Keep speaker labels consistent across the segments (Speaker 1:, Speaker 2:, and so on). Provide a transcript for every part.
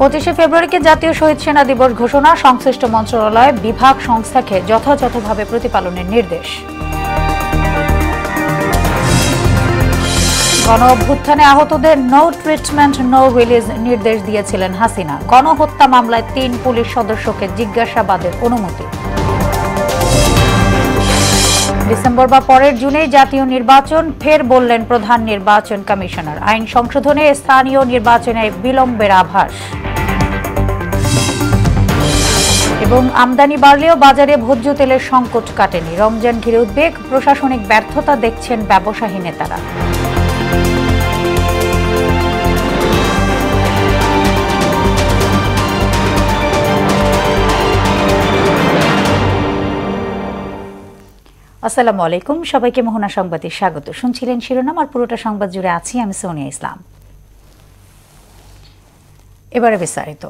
Speaker 1: 25শে ফেব্রুয়ারিকে জাতীয় শহীদ সেনা দিবস ঘোষণা, সংশ্লিষ্ট মন্ত্রণালয় বিভাগ সংস্থাকে যথাযথভাবে প্রতিপালনের নির্দেশ। গণ অভ্যুত্থানে আহতদের নো ট্রিটমেন্ট নো রিলিজ নির্দেশ দিয়েছিলেন হাসিনা। গণহত্যা মামলায় 3 পুলিশ সদস্যকে জিজ্ঞাসাবাদের অনুমতি। ডিসেম্বর বা পরের জুনেই জাতীয় নির্বাচন, ফের বললেন প্রধান নির্বাচন কমিশনার। আইন সংশোধনে স্থানীয় নির্বাচনে বিলম্বের আভাস। এবং আমদানি বাড়লেও বাজারে ভোজ্য তেলের সংকট কাটেনি। রমজান ঘিরে উদ্বেগ, প্রশাসনিক ব্যর্থতা দেখছেন ব্যবসায়ী নেতারা। আসসালামু আলাইকুম, সবাইকে মোহনা সংবাদে স্বাগত। শুনছিলেন শিরোনাম, আর পুরোটা সংবাদ জুড়ে আছি আমি সোনিয়া ইসলাম। এবারে বিস্তারিত।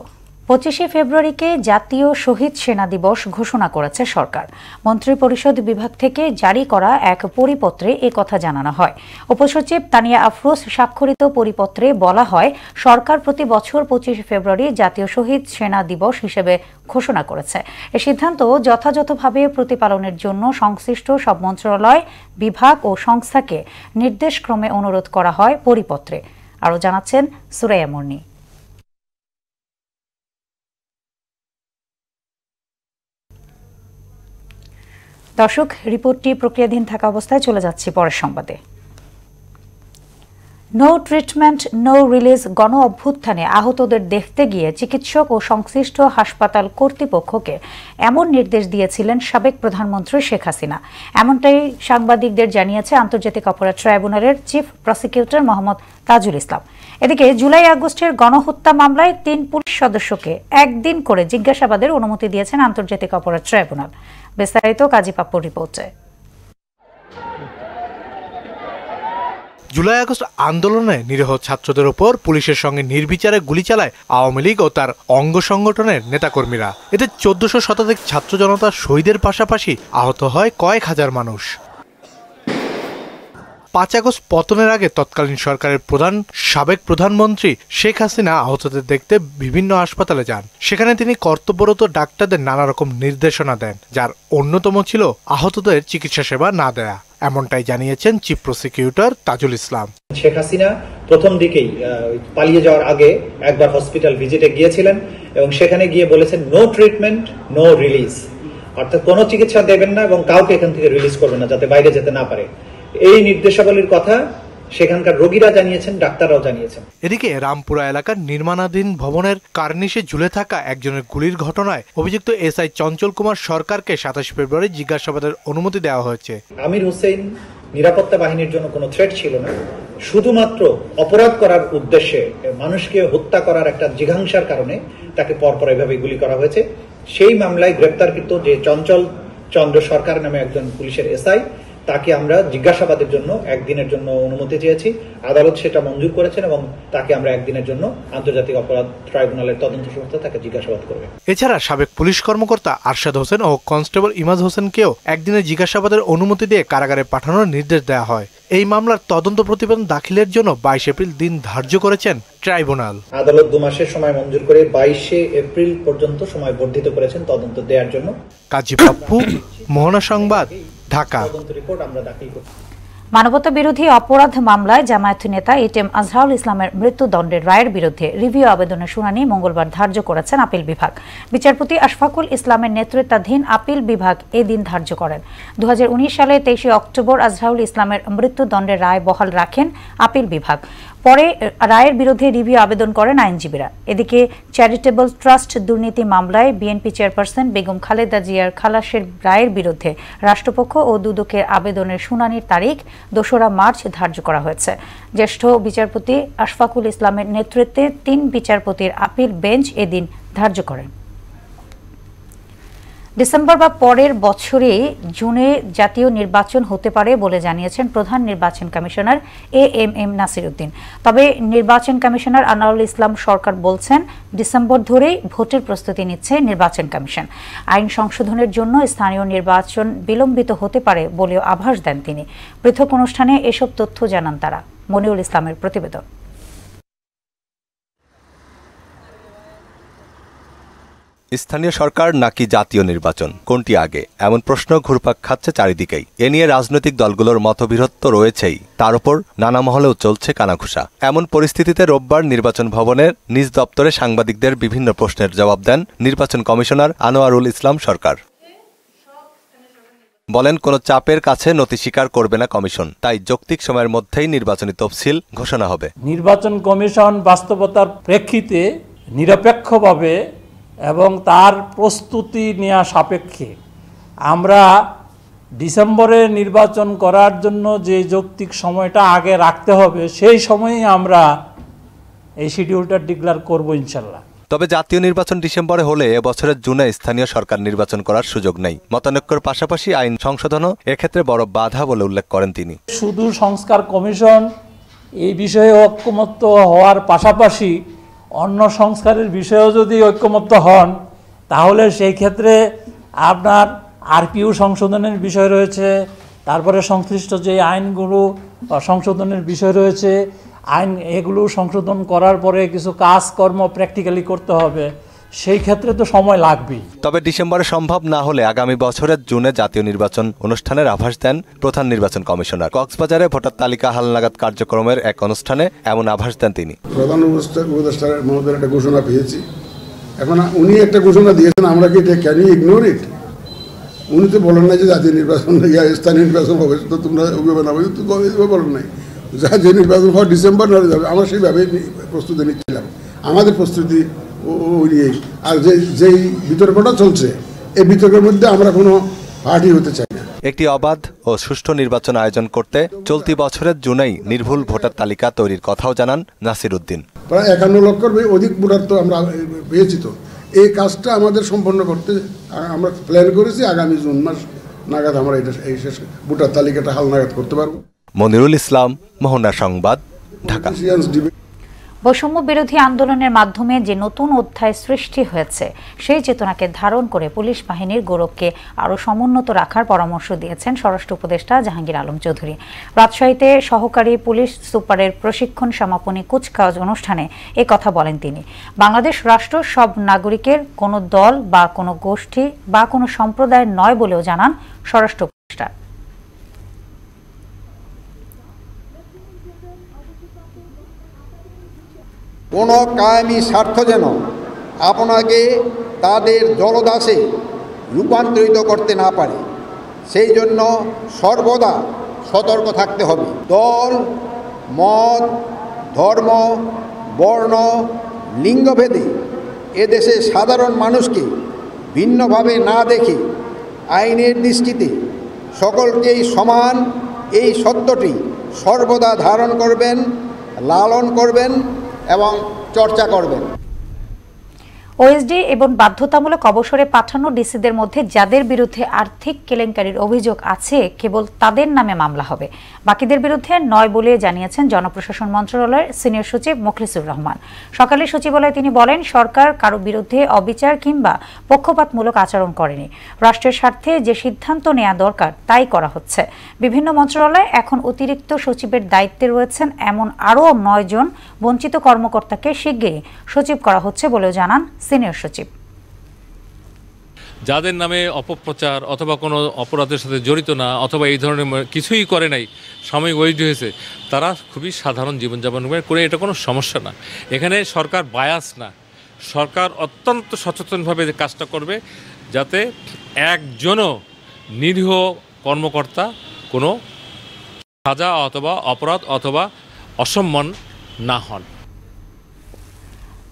Speaker 1: 25শে ফেব্রুয়ারিকে জাতীয় শহীদ সেনা দিবস ঘোষণা করেছে সরকার। মন্ত্রিপরিষদ বিভাগ থেকে জারি করা এক পরিপত্রে এ কথা জানানো হয়। উপসচিব তানিয়া আফরোজ স্বাক্ষরিত পরিপত্রে বলা হয়, সরকার প্রতি বছর 25শে ফেব্রুয়ারি জাতীয় শহীদ সেনা দিবস হিসেবে ঘোষণা করেছে। এ সিদ্ধান্ত যথাযথভাবে প্রতিপালনের জন্য সংশ্লিষ্ট সব মন্ত্রণালয়, বিভাগ ও সংস্থাকে নির্দেশক্রমে অনুরোধ করা হয় পরিপত্রে। আরও জানাচ্ছেন সুরাইয়া মুন্নি। দর্শক, রিপোর্টটি প্রক্রিয়াধীন থাকা অবস্থায় চলে যাচ্ছি পরের সংবাদে। নো ট্রিটমেন্ট নো রিলিজ গণ অভ্যুত্থানে আহতদের দেখতে গিয়ে চিকিৎসক ও সংশ্লিষ্ট হাসপাতাল কর্তৃপক্ষকে এমন নির্দেশ দিয়েছিলেন সাবেক প্রধানমন্ত্রী শেখ হাসিনা। এমনটাই সাংবাদিকদের জানিয়েছে আন্তর্জাতিক অপরাধ ট্রাইব্যুনালের চিফ প্রসিকিউটর মোহাম্মদ তাজুল ইসলাম। এদিকে জুলাই আগস্টের গণহত্যা মামলায় 3 পুলিশ সদস্যকে একদিন করে জিজ্ঞাসাবাদের অনুমতি দিয়েছেন আন্তর্জাতিক অপরাধ ট্রাইব্যুনাল। বিস্তারিত কাজী পাপ্পুর রিপোর্টে।
Speaker 2: জুলাই আগস্ট আন্দোলনে নিরীহ ছাত্রদের ওপর পুলিশের সঙ্গে নির্বিচারে গুলি চালায় আওয়ামী লীগ ও তার অঙ্গ সংগঠনের নেতাকর্মীরা। এতে 1400 শতাধিক ছাত্র জনতা শহীদের পাশাপাশি আহত হয় কয়েক হাজার মানুষ। 5 আগস্ট পতনের আগে তৎকালীন সরকারের সাবেক প্রধানমন্ত্রী শেখ হাসিনা আহতদের দেখতে বিভিন্ন হাসপাতালে যান। সেখানে তিনি কর্তব্যরত ডাক্তারদের নানা রকম নির্দেশনা দেন, যার অন্যতম ছিল আহতদের চিকিৎসা সেবা না দেয়া। এমনটাই জানিয়েছেন চিফ প্রসিকিউটর তাজুল ইসলাম।
Speaker 3: শেখ হাসিনা প্রথম দিকেই পালিয়ে যাওয়ার আগে একবার হসপিটাল ভিজিটে গিয়েছিলেন এবং সেখানে গিয়ে বলেছেন নো ট্রিটমেন্ট নো রিলিজ, অর্থাৎ কোনো চিকিৎসা দেবেন না এবং কাউকে এখান থেকে রিলিজ করবেন না, যাতে বাইরে যেতে না পারে। এই নির্দেশাবলীর কথা সেখানকার রোগীরা জানিয়েছেন, ডাক্তাররাও জানিয়েছেন।
Speaker 2: এদিকে রামপুরা এলাকার নির্মাণাধীন ভবনের কার্নিশে ঝুলে থাকা একজনের গুলির ঘটনায় অভিযুক্ত এসআই চঞ্চল কুমার সরকারকে 27 ফেব্রুয়ারি জিজ্ঞাসাবাদের অনুমতি দেওয়া হয়েছে।
Speaker 3: আমির হোসেন নিরাপত্তা বাহিনীর জন্য কোনো থ্রেট ছিল না, শুধুমাত্র অপরাধ করার উদ্দেশ্যে মানুষকে হত্যা করার একটা জিঘাংসার কারণে তাকে পরপর এভাবে গুলি করা হয়েছে। সেই মামলায় গ্রেপ্তারকৃত যে চঞ্চল চন্দ্র সরকার নামে একজন পুলিশের এসআই, তাকে আমরা জিজ্ঞাসাবাদের জন্য একদিনের জন্য অনুমতি চেয়েছি। আদালত সেটা মঞ্জুর করেছেন এবং তাকে আমরা একদিনের জন্য আন্তর্জাতিক অপরাধ ট্রাইব্যুনালের তদন্ত সংস্থা তাকে জিজ্ঞাসাবাদ করবে।
Speaker 2: এছাড়া সাবেক পুলিশ কর্মকর্তা আরশাদ হোসেন ও কনস্টেবল ইমাজ হোসেনকেও একদিনের জিজ্ঞাসাবাদের অনুমতি দিয়ে কারাগারে পাঠানোর নির্দেশ দেওয়া হয়। এই মামলার তদন্ত প্রতিবেদন দাখিলের জন্য 22 এপ্রিল দিন ধার্য করেছেন ট্রাইব্যুনাল।
Speaker 3: আদালত 2 মাসের সময় মঞ্জুর করে 22শে এপ্রিল পর্যন্ত সময় বর্ধিত করেছেন তদন্ত দেওয়ার জন্য।
Speaker 2: কাজী পাপ্পু, মোহনা সংবাদ, ঢাকা।
Speaker 1: মানবতা বিরোধী অপরাধ মামলায় জামায়াত নেতা এটিএম আজহারুল ইসলামের মৃত্যুদণ্ডের রায়ের বিরুদ্ধে রিভিউ আবেদনের শুনানি মঙ্গলবার ধার্য করেছেন আপিল বিভাগ। বিচারপতি আশফাকুল ইসলামের নেতৃত্বাধীন আপিল বিভাগ এদিন ধার্য করেন। 2019 সালে 23শে অক্টোবর আজহারুল ইসলামের মৃত্যুদণ্ডের রায় বহাল রাখেন আপিল বিভাগ। পরে রায়ের বিরুদ্ধে রিভিউ আবেদন করেন আইনজীবীরা। এদিকে চ্যারিটেবল ট্রাস্ট দুর্নীতি মামলায় বিএনপি চেয়ারপারসন বেগম খালেদা জিয়ার খালাসের রায়ের বিরুদ্ধে রাষ্ট্রপক্ষ ও দুদকের আবেদনের শুনানির তারিখ 2রা মার্চ ধার্য করা হয়েছে। জ্যেষ্ঠ বিচারপতি আশফাকুল ইসলামের নেতৃত্বে 3 বিচারপতির আপিল বেঞ্চ এদিন ধার্য করেন। ডিসেম্বর বা পরের বছরে জুনে জাতীয় নির্বাচন হতে পারে বলে জানিয়েছেন প্রধান নির্বাচন কমিশনার এএমএম নাসির উদ্দিন। তবে নির্বাচন কমিশনার আনোয়ারুল ইসলাম সরকার বলছেন, ডিসেম্বর ধরেই ভোটের প্রস্তুতি নিচ্ছে নির্বাচন কমিশন। আইন সংশোধনের জন্য স্থানীয় নির্বাচন বিলম্বিত হতে পারে বলেও আভাস দেন তিনি। পৃথক অনুষ্ঠানে এসব তথ্য জানান তারা। মনিউল ইসলামের প্রতিবেদন।
Speaker 4: স্থানীয় সরকার নাকি জাতীয় নির্বাচন, কোনটি আগে, এমন প্রশ্ন ঘুরপাক খাচ্ছে চারিদিকেই। এ নিয়ে রাজনৈতিক দলগুলোর মতবিরোধ তো রয়েছেই, তার উপর নানা মহলেও চলছে কানাঘুষা। এমন পরিস্থিতিতে রোববার নির্বাচন ভবনের নিজ দপ্তরে সাংবাদিকদের বিভিন্ন প্রশ্নের জবাব দেন নির্বাচন কমিশনার আনোয়ারুল ইসলাম সরকার। বলেন, কোনো চাপের কাছে নতি স্বীকার করবে না কমিশন, তাই যৌক্তিক সময়ের মধ্যেই নির্বাচনী তফসিল ঘোষণা হবে।
Speaker 5: নির্বাচন কমিশন বাস্তবতার প্রেক্ষিতে নিরপেক্ষভাবে এবং তার প্রস্তুতি নেওয়া সাপেক্ষে আমরা ডিসেম্বরে নির্বাচন করার জন্য যে যৌক্তিক সময়টা আগে রাখতে হবে সেই সময়েই আমরা এই শিডিউলটা ডিক্লেয়ার করব ইনশাল্লাহ।
Speaker 4: তবে জাতীয় নির্বাচন ডিসেম্বরে হলে এবছরের জুনে স্থানীয় সরকার নির্বাচন করার সুযোগ নেই। মতানৈক্যের পাশাপাশি আইন সংশোধনও এক্ষেত্রে বড় বাধা বলে উল্লেখ করেন তিনি।
Speaker 5: শুধু সংস্কার কমিশন এই বিষয়ে ঐক্যমত্য হওয়ার পাশাপাশি অন্য সংস্কারের বিষয়েও যদি ঐক্যমত্য হন তাহলে সেই ক্ষেত্রে আপনার আরপিইউ সংশোধনের বিষয় রয়েছে, তারপরে সংশ্লিষ্ট যে আইনগুলো সংশোধনের বিষয় রয়েছে, এগুলো সংশোধন করার পরে কিছু কাজকর্ম প্র্যাকটিক্যালি করতে হবে, সেই ক্ষেত্রে তো সময় লাগবেই।
Speaker 4: তবে ডিসেম্বরে সম্ভব না হলে আগামী বছরের জুনে জাতীয় নির্বাচন অনুষ্ঠানের আভাস দেন প্রধান নির্বাচন কমিশনার। কক্সবাজারে ভোটার তালিকা হালনাগাদ কার্যক্রমের এক অনুষ্ঠানে এমন আভাস দেন তিনি।
Speaker 6: প্রধান উপদেষ্টা মহোদয়ের একটা ঘোষণা পেয়েছি, এখন উনি একটা ঘোষণা দিয়েছেন, আমরা কি এটা ক্যান ইউ ইগনোর ইট? উনি তো বলেন না যে জাতীয় নির্বাচন স্থানীয় নির্বাচন হবে, তো তোমরা বলেন নাই জাতীয় নির্বাচন হওয়া ডিসেম্বর না যাবে। আমরা সেইভাবে প্রস্তুতি নিচ্ছিলাম, আমাদের প্রস্তুতি নিয়েই। আর যেই বিতর্কটা চলছে এই বিতর্কের মধ্যে আমরা কোনো পার্টি হতে চাই না।
Speaker 4: একটি অবাধ ও সুষ্ঠু নির্বাচন আয়োজন করতে চলতি বছরের জুনেই নির্ভুল ভোটার তালিকা তৈরির কথাও জানান নাসির উদ্দিন।
Speaker 6: প্রায় 51 লক্ষের অধিক ভোটার তো আমরা পেয়েছি। তো এই কাজটা আমাদের সম্পন্ন করতে আমরা প্ল্যান করেছি, আগামী জুন মাস নাগাদ আমরা এই শেষ ভোটার তালিকাটা হালনাগাদ করতে পারবো।
Speaker 4: মনিরুল ইসলাম, মোহনা সংবাদ, ঢাকা।
Speaker 1: বৈষম্য বিরোধী আন্দোলনের মাধ্যমে যে নতুন অধ্যায় সৃষ্টি হয়েছে সেই চেতনাকে ধারণ করে পুলিশ বাহিনীর গৌরবকে আরও সমুন্নত রাখার পরামর্শ দিয়েছেন স্বরাষ্ট্র উপদেষ্টা জাহাঙ্গীর আলম চৌধুরী। রাজশাহীতে সহকারী পুলিশ সুপারের প্রশিক্ষণ সমাপনী কুচকাওয়াজ অনুষ্ঠানে কথা বলেন তিনি। বাংলাদেশ রাষ্ট্র সব নাগরিকের কোনো দল বা কোনো গোষ্ঠী বা কোনো সম্প্রদায়ের নয় বলেও জানান স্বরাষ্ট্র উপদেষ্টা।
Speaker 7: কোনো কায়েমি স্বার্থ যেন আপনাকে তাদের জলদাসে রূপান্তরিত করতে না পারে, সেই জন্য সর্বদা সতর্ক থাকতে হবে। দল, মত, ধর্ম, বর্ণ, লিঙ্গভেদে এদেশে সাধারণ মানুষকে ভিন্নভাবে না দেখে আইনের দৃষ্টিতে সকলকেই সমান এই সত্যটি সর্বদা ধারণ করবেন, লালন করবেন এবং চর্চা করবেন।
Speaker 1: ওএসডি এবং বাধ্যতামূলক অবসরে পাঠানো ডিসিদের মধ্যে যাদের বিরুদ্ধে আর্থিক কেলেঙ্কারির অভিযোগ আছে কেবল তাদের নামে মামলা হবে, বাকিদের বিরুদ্ধে নয় বলে জানিয়েছেন জনপ্রশাসন মন্ত্রণালয়ের সিনিয়র সচিব মুখলিসুর রহমান। সকালে সচিবালয়ে তিনি বলেন, সরকার কারো বিরুদ্ধে অবিচার কিংবা পক্ষপাতমূলক আচরণ করেনি। রাষ্ট্রের স্বার্থে যে সিদ্ধান্ত নেওয়া দরকার তাই করা হচ্ছে। বিভিন্ন মন্ত্রণালয়ে এখন অতিরিক্ত সচিবের দায়িত্বে রয়েছেন এমন আরও 9 জন বঞ্চিত কর্মকর্তাকে শিগগিরই সচিব করা হচ্ছে বলেও জানান সিনিয়র সচিব।
Speaker 8: যাদের নামে অপপ্রচার অথবা কোনো অপরাধের সাথে জড়িত না অথবা এই ধরনের কিছুই করে নাই, সাময়িক ওয়েস্ট হয়েছে, তারা খুবই সাধারণ জীবনযাপন করে, এটা কোনো সমস্যা না। এখানে সরকার বায়াস না, সরকার অত্যন্ত সচেতনভাবে কাজটা করবে যাতে একজনও নিরীহ কর্মকর্তা কোনো সাজা অথবা অপরাধ অথবা অসম্মান না হন।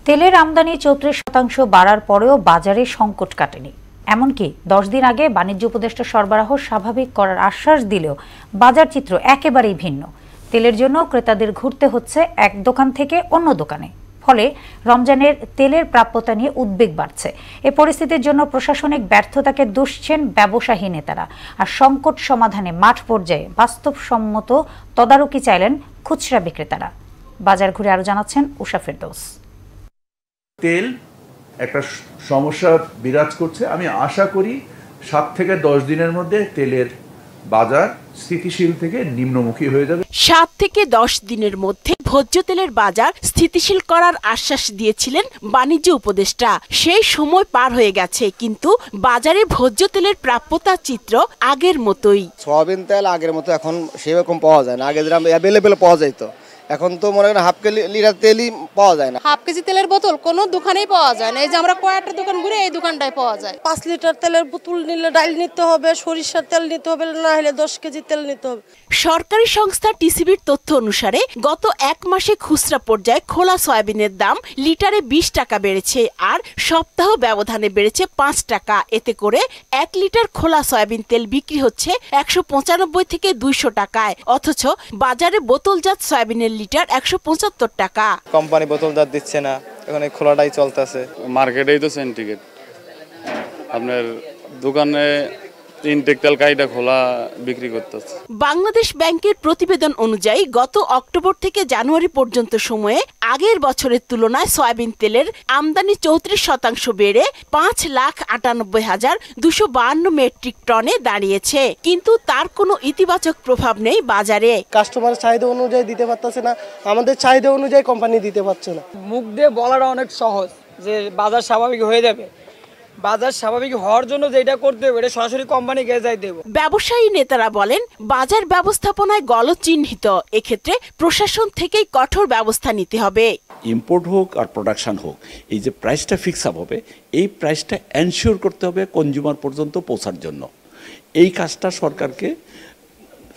Speaker 1: তেলের আমদানি 34% বাড়ার পরেও বাজারে সংকট কাটেনি। এমনকি 10 দিন আগে বাণিজ্য উপদেষ্টা সরবরাহ স্বাভাবিক করার আশ্বাস দিলেও বাজার চিত্র একেবারেই ভিন্ন। তেলের জন্য ক্রেতাদের ঘুরতে হচ্ছে এক দোকান থেকে অন্য দোকানে। ফলে রমজানের তেলের প্রাপ্যতা নিয়ে উদ্বেগ বাড়ছে। এ পরিস্থিতির জন্য প্রশাসনিক ব্যর্থতাকে দুষছেন ব্যবসায়ী নেতারা। আর সংকট সমাধানে মাঠ পর্যায়ে বাস্তবসম্মত তদারকি চাইলেন খুচরা বিক্রেতারা। বাজার ঘুরে আরো জানাচ্ছেন উষা ফেরদৌস।
Speaker 9: তেল একটা সমস্যা বিরাজ করছে। আমি আশা করি 7 থেকে 10 দিনের মধ্যে তেলের বাজার স্থিতিশীল থেকে নিম্নমুখী হয়ে যাবে।
Speaker 10: 7 থেকে 10 দিনের মধ্যে ভোজ্য তেলের বাজার স্থিতিশীল করার আশ্বাস দিয়েছিলেন বাণিজ্য উপদেষ্টা। সেই সময় পার হয়ে গেছে, কিন্তু বাজারে ভোজ্য তেলের প্রাপ্যতা চিত্র আগের মতোই।
Speaker 11: সয়াবিন তেল আগের মতো এখন সেরকম পাওয়া যায় না। আগে যেরকম অ্যাভেলেবেল পাওয়া যেত, এখন তো মনে করেন হাফ লিটার তেলই পাওয়া যায় না।
Speaker 12: হাফ কেজি তেলের বোতল কোনো দোকানেই পাওয়া যায় না। এই যে আমরা কয়েকটা দোকান ঘুরে এই দোকানটায় পাওয়া যায়। 5 লিটার তেলের বোতল নিলে ডাল নিতে হবে, সরিষার তেল নিতে হবে, না হলে 10 কেজি তেল নিতে হবে।
Speaker 10: সরকারি সংস্থা টিসিবির তথ্য অনুসারে গত এক মাসে খুচরা পর্যায়ে খোলা সয়াবিনের দাম লিটারে 20 টাকা বেড়েছে, আর সপ্তাহ ব্যবধানে বেড়েছে 5 টাকা। এতে করে 1 লিটার খোলা সয়াবিন তেল বিক্রি হচ্ছে 195 থেকে 200 টাকায়, অথচ বাজারে বোতলজাত সয়াবিনের লিটার 175 টাকা।
Speaker 13: কোম্পানি বোতলজাত দিচ্ছে না, এখন এই খোলাটাই চলতেছে।
Speaker 14: মার্কেটেই তো সিন্ডিকেট, আপনার দোকানে ইনটেক তেল কাইটা খোলা বিক্রি করতেছে।
Speaker 10: বাংলাদেশ ব্যাংকের প্রতিবেদন অনুযায়ী গত অক্টোবর থেকে জানুয়ারি পর্যন্ত সময়ে আগের বছরের তুলনায় সয়াবিন তেলের আমদানি 34% বেড়ে 5,98,252 মেট্রিক টনে দাঁড়িয়েছে, কিন্তু তার কোনো ইতিবাচক প্রভাব নেই বাজারে।
Speaker 15: কাস্টমার চাহিদা অনুযায়ী দিতে পারতেছে না, আমাদের চাহিদা অনুযায়ী কোম্পানি দিতে পারছে না।
Speaker 16: মুখ দিয়ে বলাটা অনেক সহজ যে বাজার স্বাভাবিক হয়ে যাবে। বাজার স্বাভাবিক হওয়ার জন্য যেটা করতে হবে এটা সরাসরি কোম্পানিকে যাই দেব।
Speaker 10: ব্যবসায়ী নেতারা বলেন, বাজার ব্যবস্থাপনায় গলত চিহ্নিত, এক্ষেত্রে প্রশাসন থেকেই কঠোর ব্যবস্থা নিতে হবে।
Speaker 17: ইম্পোর্ট হোক আর প্রোডাকশন হোক, এই যে প্রাইসটা ফিক্স আপ হবে, এই প্রাইসটা এনশিওর করতে হবে কনজিউমার পর্যন্ত পৌঁছার জন্য। এই কাজটা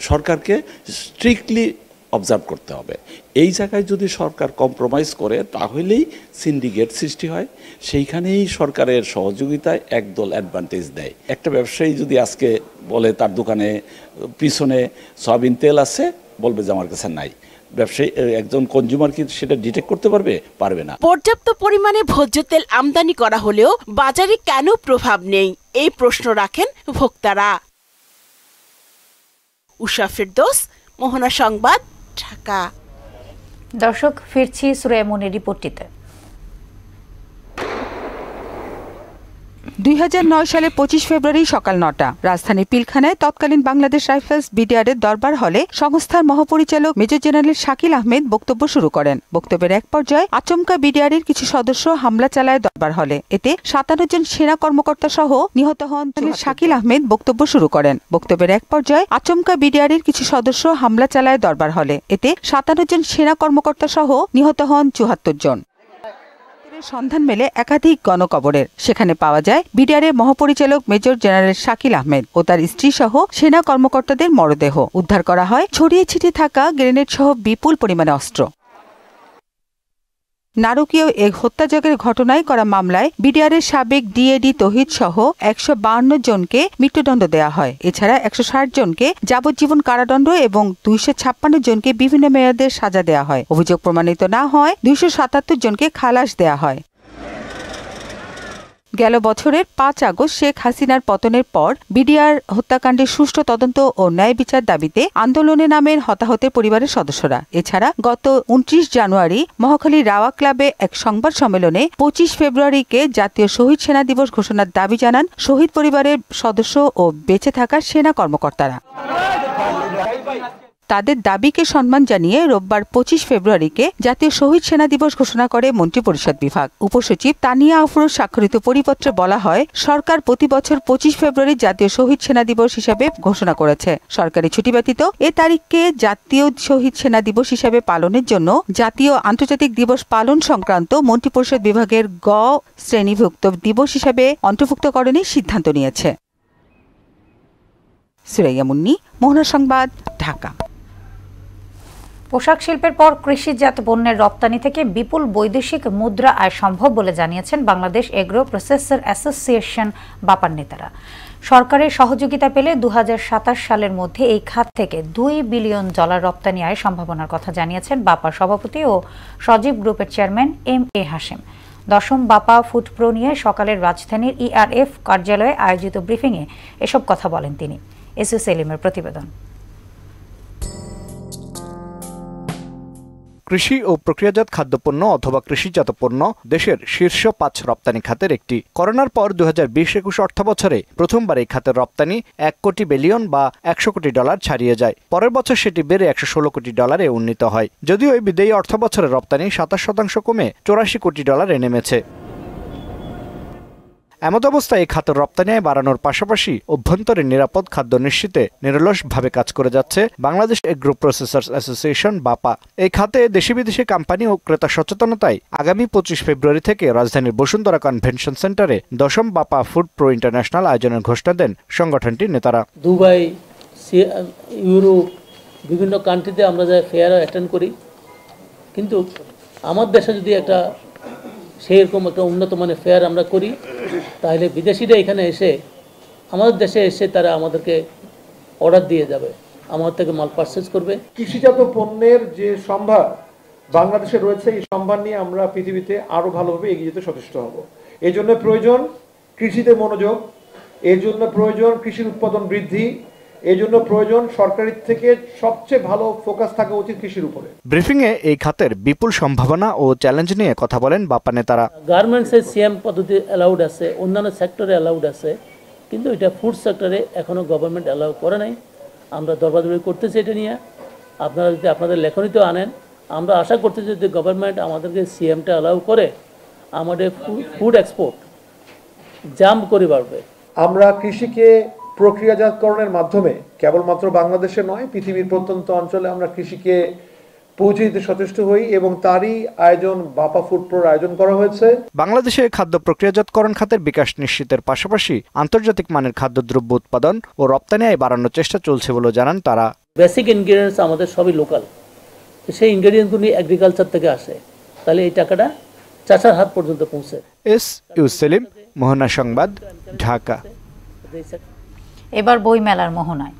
Speaker 17: সরকারকে স্ট্রিক্টলি অবজার্ভ করতে হবে। এই জায়গায় যদি সরকার কম্প্রোমাইজ করে তাহলেই সিন্ডিকেট সৃষ্টি হয়, সেইখানেই সরকারের সহযোগিতায় একদল অ্যাডভান্টেজ দেয়। একটা ব্যবসায়ী যদি আজকে বলে তার দোকানে পিছনে সয়াবিন তেল আছে, বলবে যে আমার কাছে নাই, ব্যবসায়ী একজন কনজিউমার কি সেটা ডিটেক্ট করতে পারবে না।
Speaker 10: পর্যাপ্ত পরিমাণে ভোজ্য তেল আমদানি করা হলেও বাজারে কেন প্রভাব নেই, এই প্রশ্ন রাখেন ভোক্তারা। উষা ফেরদৌস, মোহনা সংবাদ, ঢাকা।
Speaker 1: দর্শক, ফিরছি সূরা মুনের রিপোর্টটিতে।
Speaker 18: 2009 সালে 25 ফেব্রুয়ারি সকাল 9টা রাজধানীর পিলখানায় তৎকালীন বাংলাদেশ রাইফেলস বিডিআরের দরবার হলে সংস্থার মহাপরিচালক মেজর জেনারেল শাকিল আহমেদ বক্তব্য শুরু করেন। বক্তব্যের এক পর্যায়ে আচমকা বিডিআরের কিছু সদস্য হামলা চালায় দরবার হলে। এতে 57 জন সেনা কর্মকর্তা সহ নিহত হন। শাকিল আহমেদ বক্তব্য শুরু করেন। বক্তব্যের এক পর্যায়ে আচমকা বিডিআরের কিছু সদস্য হামলা চালায় দরবার হলে। এতে 57 জন সেনা কর্মকর্তা সহ নিহত হন 74 জন। সন্ধান মেলে একাধিক গণকবরের। সেখানে পাওয়া যায় বিডিআরের মহাপরিচালক মেজর জেনারেল শাকিল আহমেদ ও তার স্ত্রী সহ সেনা কর্মকর্তাদের মরদেহ। উদ্ধার করা হয় ছড়িয়ে ছিটিয়ে থাকা গ্রেনেড সহ বিপুল পরিমাণে অস্ত্র। নারকীয় এক হত্যাযজ্ঞের ঘটনায় করা মামলায় বিডিআরের সাবেক ডিএডি তৌহিদ সহ 152 জনকে মৃত্যুদণ্ড দেওয়া হয়। এছাড়া 160 জনকে যাবজ্জীবন কারাদণ্ড এবং 256 জনকে বিভিন্ন মেয়াদের সাজা দেওয়া হয়। অভিযোগ প্রমাণিত না হয় 277 জনকে খালাস দেওয়া হয়। গেল বছরের 5 আগস্ট শেখ হাসিনার পতনের পর বিডিআর হত্যাকাণ্ডের সুষ্ঠু তদন্ত ও ন্যায় বিচার দাবিতে আন্দোলনে নামেন হতাহতের পরিবারের সদস্যরা। এছাড়া গত 29 জানুয়ারি মহাখালী রাওয়া ক্লাবে এক সংবাদ সম্মেলনে 25 ফেব্রুয়ারিকে জাতীয় শহীদ সেনা দিবস ঘোষণার দাবি জানান শহীদ পরিবারের সদস্য ও বেঁচে থাকা সেনা কর্মকর্তারা। তাদের দাবিকে সম্মান জানিয়ে রোববার 25 ফেব্রুয়ারিকে জাতীয় শহীদ সেনা দিবস ঘোষণা করে মন্ত্রিপরিষদ বিভাগ। উপসচিব তানিয়া আফরোজ স্বাক্ষরিত পরিপত্রে বলা হয়, সরকার প্রতি বছর 25 ফেব্রুয়ারি জাতীয় শহীদ সেনা দিবস হিসেবে ঘোষণা করেছে। সরকারি ছুটি ব্যতীত এ তারিখকে জাতীয় শহীদ সেনা দিবস হিসেবে পালনের জন্য জাতীয় আন্তর্জাতিক দিবস পালন সংক্রান্ত মন্ত্রিপরিষদ বিভাগের গ শ্রেণীভুক্ত দিবস হিসেবে অন্তর্ভুক্তকরণের সিদ্ধান্ত নিয়েছে। সুরাইয়া মুন্নি, মোহনা সংবাদ, ঢাকা।
Speaker 1: পোশাক শিল্পের পর কৃষিজাত পণ্যের রপ্তানি থেকে বিপুল বৈদেশিক মুদ্রা আয় সম্ভব বলে জানিয়েছেন বাংলাদেশ এগ্রো প্রসেসর অ্যাসোসিয়েশন বাপার নেতারা। সরকারের সহযোগিতা পেলে 2027 সালের মধ্যে এই খাত থেকে $2 বিলিয়ন রপ্তানি আয় সম্ভাবনার কথা জানিয়েছেন বাপার সভাপতি ও সজীব গ্রুপের চেয়ারম্যান MA হাশেম। 10ম বাপা ফুড প্রো নিয়ে সকালের রাজধানীর ERF কার্যালয়ে আয়োজিত ব্রিফিংয়ে এসব কথা বলেন তিনি। এসএস সেলিমের প্রতিবেদন।
Speaker 19: কৃষি ও প্রক্রিয়াজাত খাদ্যপণ্য অথবা কৃষিজাত পণ্য দেশের শীর্ষ 5 রপ্তানি খাতের একটি। করোনার পর 2020-21 অর্থবছরে প্রথমবার এই খাতের রপ্তানি 1 কোটি বিলিয়ন বা $100 কোটি ছাড়িয়ে যায়। পরের বছর সেটি বেড়ে $116 কোটি উন্নীত হয়। যদিও এই বিদায়ী অর্থবছরের রপ্তানি 27% কমে $84 কোটি নেমেছে। এমত অবস্থায় এই খাতের রপ্তানি আয় বাড়ানোর পাশাপাশি অভ্যন্তরীণ নিরাপদ খাদ্য নিশ্চিতে নিরলসভাবে কাজ করে যাচ্ছে বাংলাদেশ এগ্রো প্রসেসর্স অ্যাসোসিয়েশন বাপা। এই খাতে দেশি বিদেশি কোম্পানি ও ক্রেতা সচেতনতায় আগামী 25 ফেব্রুয়ারি থেকে রাজধানীর বসুন্ধরা কনভেনশন সেন্টারে 10ম বাপা ফুড প্রো ইন্টারন্যাশনাল আয়োজনের ঘোষণা দেন সংগঠনটির নেতারা।
Speaker 20: দুবাই, ইউরোপ, বিভিন্ন কান্ট্রিতে আমরা যাই ফেয়ার অ্যাটেন্ড করি, কিন্তু আমার দেশে যদি একটা সেরকম একটা উন্নত মানের ফেয়ার আমরা করি, তাহলে বিদেশিরা এখানে এসে আমাদের দেশে এসে তারা আমাদেরকে অর্ডার দিয়ে যাবে, আমাদের থেকে মাল পারচেজ করবে।
Speaker 21: কৃষিজাত পণ্যের যে সম্ভার বাংলাদেশে রয়েছে, এই সম্ভার নিয়ে আমরা পৃথিবীতে আরো ভালোভাবে এগিয়ে যেতে সচেষ্ট হব। এই জন্য প্রয়োজন কৃষিতে মনোযোগ, এই জন্য প্রয়োজন কৃষির উৎপাদন বৃদ্ধি, এই জন্য প্রয়োজন সরকারের থেকে সবচেয়ে ভালো ফোকাস থাকা উচিত কৃষির উপরে।
Speaker 19: ব্রিফিংয়ে এই খাতের বিপুল সম্ভাবনা ও চ্যালেঞ্জ নিয়ে কথা বলেন বাপা নেতারা।
Speaker 20: গার্মেন্টসে সিএম পদ্ধতি অ্যালাউড আছে, অন্যান্য সেক্টরে অ্যালাউড আছে, কিন্তু এটা ফুড সেক্টরে এখনো গভর্নমেন্ট অ্যালাউ করে নাই। আমরা দরবাদরি করতেছি এটা নিয়ে। আপনারা যদি আপনাদের লেখনীতেও আনেন, আমরা আশা করতেছি যদি গভর্নমেন্ট আমাদেরকে সিএমটা অ্যালাউ করে, আমাদের ফুড এক্সপোর্ট জাম্প করে বাড়বে।
Speaker 21: আমরা কৃষিকে প্রক্রিয়াজাতকরণের মাধ্যমে কেবলমাত্র বাংলাদেশে নয়, পৃথিবীর প্রত্যন্ত অঞ্চলে আমরা কৃষিকে পৌঁছে দিতে সচেষ্ট হই এবং তারই আয়োজন বাপা ফুড প্রোর আয়োজন করা হয়েছে।
Speaker 19: বাংলাদেশে খাদ্য প্রক্রিয়াজাতকরণ খাতের বিকাশ নিশ্চিতের পাশাপাশি আন্তর্জাতিক মানের খাদ্যদ্রব্য উৎপাদন ও রপ্তানি আয় বাড়ানোর চেষ্টা চলছে বলে জানান তারা।
Speaker 20: বেসিক ইনগ্রেডিয়েন্টস আমাদের সবই লোকাল, সেই ইনগ্রেডিয়েন্টগুলি এগ্রিকালচার থেকে আসে, তাহলে এই টাকাটা চাষার হাত পর্যন্ত পৌঁছে।
Speaker 19: এস সেলিম, মোহনা সংবাদ, ঢাকা।
Speaker 1: এবার বইমেলার মোহনায়।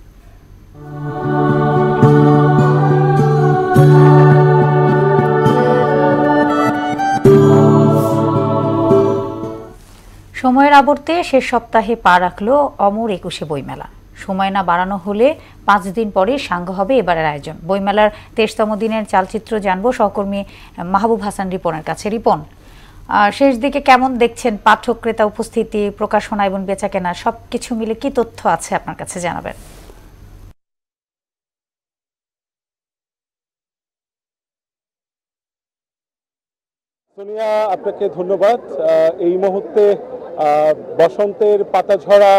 Speaker 1: সময়ের আবর্তে শেষ সপ্তাহে পা রাখল অমর 21শে বইমেলা। সময় না বাড়ানো হলে 5 দিন পরে সাঙ্গ হবে এবারের আয়োজন। বইমেলার 23তম দিনের চালচিত্র জানবো সহকর্মী মাহবুব হাসান রিপনের কাছে। রিপন, শেষ দিকে কেমন দেখছেন পাঠক ক্রেতা উপস্থিতি, প্রকাশনা এবং বেচাকেনা সবকিছু মিলে কি তথ্য আছে আপনার কাছে জানাবেন?
Speaker 22: সোনিয়া, আপনাকে ধন্যবাদ। এই মুহূর্তে বসন্তের পাতাঝরা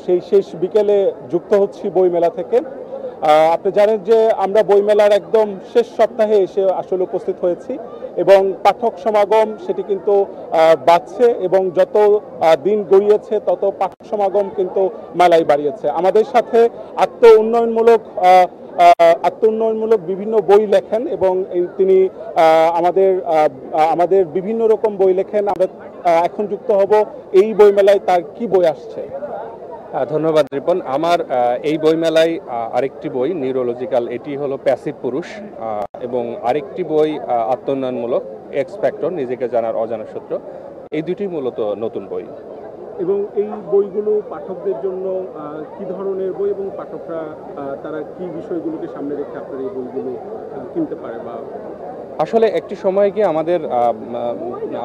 Speaker 22: সেই শেষ বিকেলে যুক্ত হচ্ছি বইমেলা থেকে। আপনি জানেন যে আমরা বইমেলার একদম শেষ সপ্তাহে এসে আসলে উপস্থিত হয়েছি এবং পাঠক সমাগম সেটি কিন্তু বাড়ছে এবং যত দিন গড়িয়েছে তত পাঠক সমাগম কিন্তু মেলায় বাড়িয়েছে। আমাদের সাথে আত্ম উন্নয়নমূলক বিভিন্ন বই লেখেন এবং তিনি আমাদের বিভিন্ন রকম বই লেখেন। আমরা এখন যুক্ত হব এই বইমেলায় তার কি বই আসছে।
Speaker 23: ধন্যবাদ রিপন। আমার এই বইমেলায় আরেকটি বই নিউরোলজিক্যাল, এটি হলো প্যাসিভ পুরুষ, এবং আরেকটি বই আত্মোন্নয়নমূলক এক্স ফ্যাক্টর, নিজেকে জানার অজানা সূত্র। এই দুটি মূলত নতুন বই।
Speaker 22: এবং এই বইগুলো পাঠকদের জন্য কি ধরনের বই এবং পাঠকরা তারা কি বিষয়গুলোকে সামনে রেখে আপনার এই বইগুলো কিনতে পারে? বা
Speaker 23: আসলে একটি সময় গিয়ে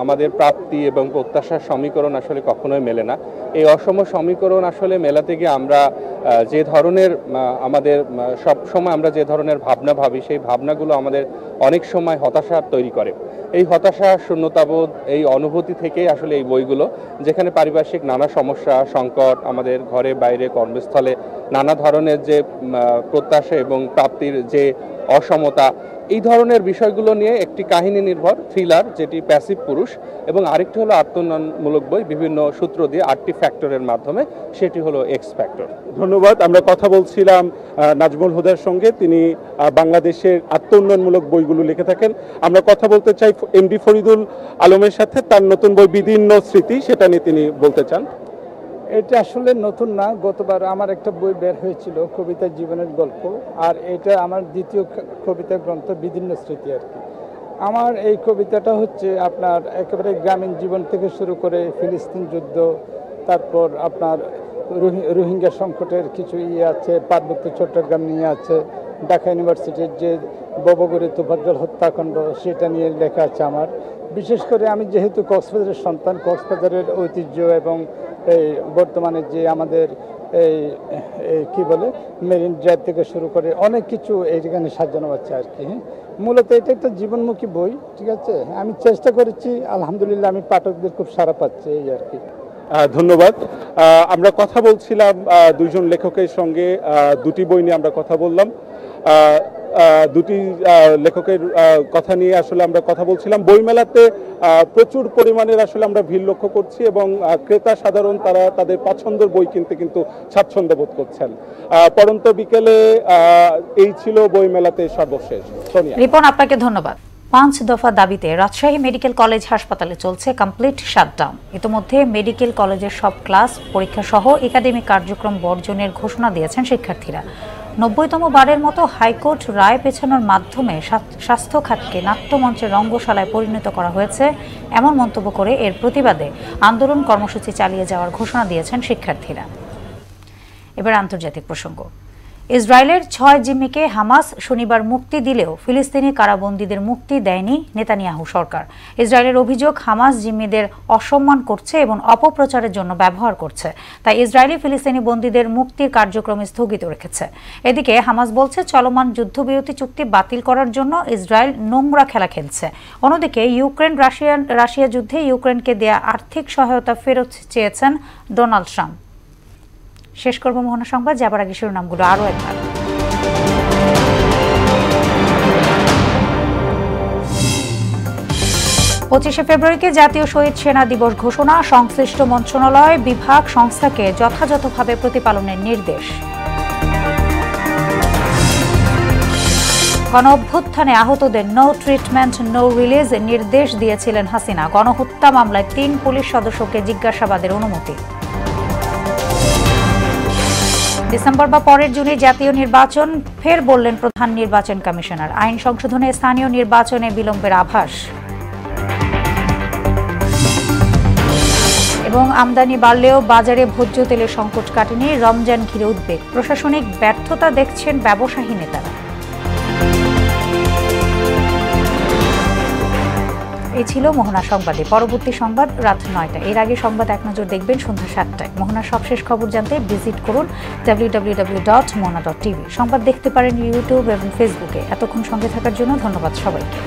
Speaker 23: আমাদের প্রাপ্তি এবং প্রত্যাশার সমীকরণ আসলে কখনোই মেলে না। এই অসম সমীকরণ আসলে মেলাতে গিয়ে আমরা যে ধরনের সব সময় আমরা যে ধরনের ভাবনা ভাবি, সেই ভাবনাগুলো আমাদের অনেক সময় হতাশা তৈরি করে। এই হতাশা, শূন্যতাবোধ, এই অনুভূতি থেকেই আসলে এই বইগুলো, যেখানে পারিপার্শ্বিক নানা সমস্যা, সংকট, আমাদের ঘরে বাইরে কর্মস্থলে নানা ধরনের যে প্রত্যাশা এবং প্রাপ্তির যে অসমতা, এই ধরনের বিষয়গুলো নিয়ে একটি কাহিনী নির্ভর থ্রিলার, যেটি প্যাসিভ পুরুষ, এবং আরেকটি হলো আত্মোন্নয়নমূলক বই, বিভিন্ন সূত্র দিয়ে 8টি ফ্যাক্টরের মাধ্যমে, সেটি হলো এক্স ফ্যাক্টর।
Speaker 22: ধন্যবাদ। আমরা কথা বলছিলাম নাজমুল হুদার সঙ্গে, তিনি বাংলাদেশের আত্মোন্নয়নমূলক বইগুলো লিখে থাকেন। আমরা কথা বলতে চাই এমডি ফরিদুল আলমের সাথে, তার নতুন বই বিদীর্ণ স্মৃতি, সেটা নিয়ে তিনি বলতে চান।
Speaker 24: এটা আসলে নতুন না, গতবার আমার একটা বই বের হয়েছিল কবিতা জীবনের গল্প, আর এটা আমার দ্বিতীয় কবিতা গ্রন্থ বিদীর্ণ স্মৃতি আর কি। আমার এই কবিতাটা হচ্ছে আপনার একেবারে গ্রামীণ জীবন থেকে শুরু করে ফিলিস্তিন যুদ্ধ, তারপর আপনার রোহিঙ্গা সংকটের কিছু আছে, পার্বত্য চট্টগ্রাম নিয়ে আছে, ঢাকা ইউনিভার্সিটির যে ববগরী তোফাজ্জল হত্যাকাণ্ড সেটা নিয়ে লেখা আছে আমার। বিশেষ করে আমি যেহেতু কক্সবাজারের সন্তান, কক্সবাজারের ঐতিহ্য এবং এই বর্তমানে যে আমাদের এই কি বলে মেরিন ড্রাইভ থেকে শুরু করে অনেক কিছু এইখানে সাজানো আছে আর কি। মূলত এটা একটা জীবনমুখী বই, ঠিক আছে। আমি চেষ্টা করেছি, আলহামদুলিল্লাহ আমি পাঠকদের খুব সাড়া পাচ্ছি এই আর কি।
Speaker 22: ধন্যবাদ। আমরা কথা বলছিলাম দুইজন লেখকের সঙ্গে, দুটি বই নিয়ে আমরা কথা বললাম। দুটি লেখকের কথা নিয়ে আসলে আমরা কথা বলছিলাম। বইমেলাতে প্রচুর পরিমাণের আসলে আমরা ভিড় লক্ষ্য করছি এবং ক্রেতা সাধারণ তারা তাদের পছন্দের বই কিনতে কিন্তু স্বাচ্ছন্দ্য বোধ করছেন। পরন্ত বিকেলে এই ছিল বইমেলাতে সর্বশেষ। সোনিয়া,
Speaker 1: রিপন, আপনাকে ধন্যবাদ। 5 দফা দাবিতে রাজশাহী মেডিকেল কলেজ হাসপাতালে চলছে কমপ্লিট শাটডাউন। ইতিমধ্যে মেডিকেল কলেজের সব ক্লাস, পরীক্ষা সহ একাডেমিক কার্যক্রম বর্জনের ঘোষণা দিয়েছেন শিক্ষার্থীরা। 90তম বারের মতো হাইকোর্ট রায় পেছানোর মাধ্যমে স্বাস্থ্য খাতকে নাট্যমঞ্চের রঙ্গশালায় পরিণত করা হয়েছে এমন মন্তব্য করে এর প্রতিবাদে আন্দোলন কর্মসূচি চালিয়ে যাওয়ার ঘোষণা দিয়েছেন শিক্ষার্থীরা। এবার আন্তর্জাতিক প্রসঙ্গ। ইসরায়েলের 6 জিম্মিকে হামাস শনিবার মুক্তি দিলেও ফিলিস্তিনি কারাবন্দীদের মুক্তি দেয়নি নেতানিয়াহু সরকার। ইসরায়েলের অভিযোগ, হামাস জিম্মিদের অসম্মান করছে এবং অপপ্রচারের জন্য ব্যবহার করছে, তাই ইসরায়েলি ফিলিস্তিনি বন্দীদের মুক্তির কার্যক্রম স্থগিত রেখেছে। এদিকে হামাস বলছে চলমান যুদ্ধবিরতি চুক্তি বাতিল করার জন্য ইসরায়েল নোংরা খেলা খেলছে। অন্যদিকে রাশিয়া যুদ্ধে ইউক্রেনকে দেয়া আর্থিক সহায়তা ফেরত চেয়েছেন ডোনাল্ড ট্রাম্প। শেষ করব মোহনা সংবাদ, যাবার আগে শিরোনামগুলো আরও একবার। 25শে ফেব্রুয়ারিকে জাতীয় শহীদ সেনা দিবস ঘোষণা, সংশ্লিষ্ট মন্ত্রণালয় বিভাগ সংস্থাকে যথাযথভাবে প্রতিপালনের নির্দেশ। গণঅভ্যুত্থানে আহতদের নো ট্রিটমেন্ট নো রিলিজ নির্দেশ দিয়েছিলেন হাসিনা। গণহত্যা মামলায় 3 পুলিশ সদস্যকে জিজ্ঞাসাবাদের অনুমতি। ডিসেম্বর বা পরের জুনে জাতীয় নির্বাচন, ফের বললেন প্রধান নির্বাচন কমিশনার। আইন সংশোধনে স্থানীয় নির্বাচনে বিলম্বের আভাস। এবং আমদানি বাড়লেও বাজারে ভোজ্য তেলের সংকট কাটেনি, রমজান ঘিরে উদ্বেগ। প্রশাসনিক ব্যর্থতা দেখছেন ব্যবসায়ী নেতারা। এই ছিল মোহনা সংবাদে। পরবর্তী সংবাদ রাত 9টায়। এর আগে সংবাদ এক নজর দেখবেন সন্ধ্যা 7টায়। মোহনার সবশেষ খবর জানতে ভিজিট করুন www.mona.tv। সংবাদ দেখতে পারেন ইউটিউব এবং ফেসবুকে। এতক্ষণ সঙ্গে থাকার জন্য ধন্যবাদ সবাইকে।